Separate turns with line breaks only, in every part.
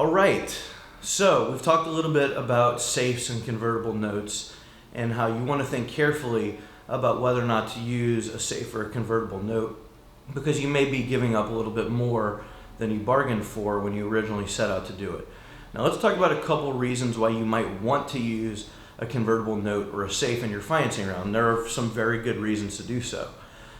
All right, so we've talked a little bit about safes and convertible notes and how you want to think carefully about whether or not to use a safe or a convertible note, because you may be giving up a little bit more than you bargained for when you originally set out to do it. Now let's talk about a couple reasons why you might want to use a convertible note or a safe in your financing round. There are some very good reasons to do so.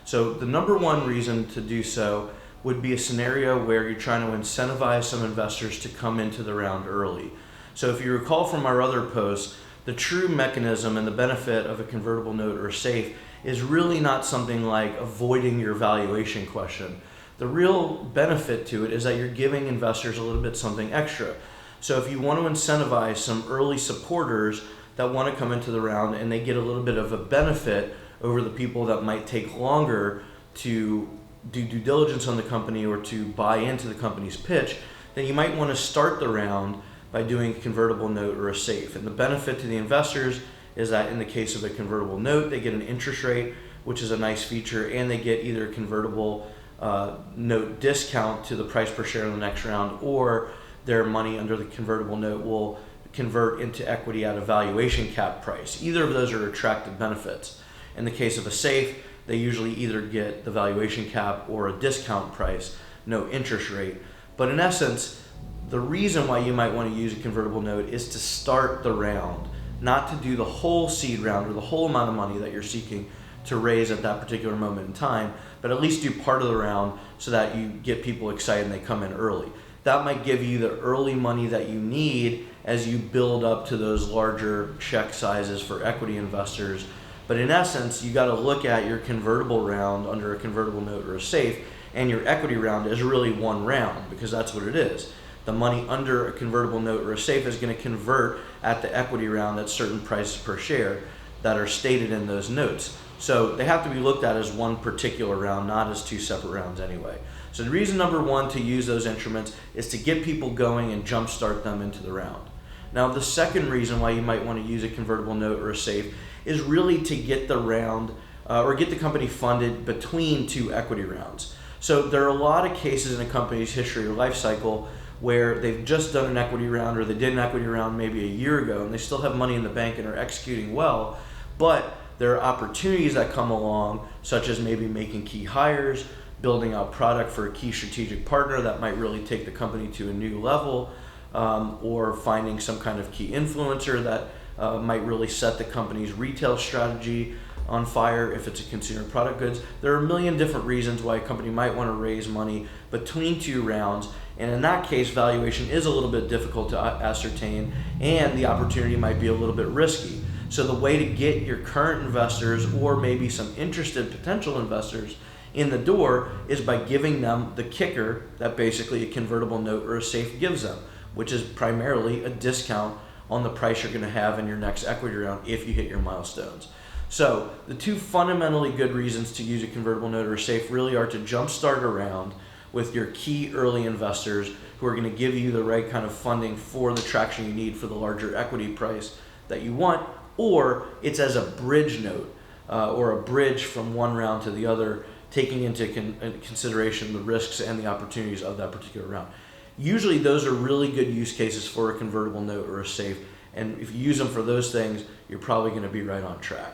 So the number one reason to do so would be a scenario where you're trying to incentivize some investors to come into the round early. So if you recall from our other posts, the true mechanism and the benefit of a convertible note or safe is really not something like avoiding your valuation question. The real benefit to it is that you're giving investors a little bit something extra. So if you want to incentivize some early supporters that want to come into the round and they get a little bit of a benefit over the people that might take longer to do due diligence on the company or to buy into the company's pitch, then you might want to start the round by doing a convertible note or a safe. And the benefit to the investors is that in the case of a convertible note, they get an interest rate, which is a nice feature, and they get either a convertible note discount to the price per share in the next round, or their money under the convertible note will convert into equity at a valuation cap price. Either of those are attractive benefits. In the case of a safe, they usually either get the valuation cap or a discount price, no interest rate. But in essence, the reason why you might want to use a convertible note is to start the round, not to do the whole seed round or the whole amount of money that you're seeking to raise at that particular moment in time, but at least do part of the round so that you get people excited and they come in early. That might give you the early money that you need as you build up to those larger check sizes for equity investors. But in essence, you got to look at your convertible round under a convertible note or a safe, and your equity round is really one round, because that's what it is. The money under a convertible note or a safe is going to convert at the equity round at certain prices per share that are stated in those notes. So they have to be looked at as one particular round, not as two separate rounds anyway. So the reason number one to use those instruments is to get people going and jumpstart them into the round. Now the second reason why you might want to use a convertible note or a safe is really to get the round or get the company funded between two equity rounds. So there are a lot of cases in a company's history or life cycle where they've just done an equity round, or they did an equity round maybe a year ago and they still have money in the bank and are executing well, but there are opportunities that come along, such as maybe making key hires, building out product for a key strategic partner that might really take the company to a new level, or finding some kind of key influencer that might really set the company's retail strategy on fire if it's a consumer product goods. There are a million different reasons why a company might want to raise money between two rounds, and in that case, valuation is a little bit difficult to ascertain, and the opportunity might be a little bit risky. So the way to get your current investors, or maybe some interested potential investors, in the door is by giving them the kicker that basically a convertible note or a safe gives them, which is primarily a discount on the price you're going to have in your next equity round if you hit your milestones. So the two fundamentally good reasons to use a convertible note or a safe really are to jumpstart a round with your key early investors who are going to give you the right kind of funding for the traction you need for the larger equity price that you want, or it's as a bridge note or a bridge from one round to the other, taking into consideration the risks and the opportunities of that particular round. Usually those are really good use cases for a convertible note or a safe, and if you use them for those things, you're probably going to be right on track.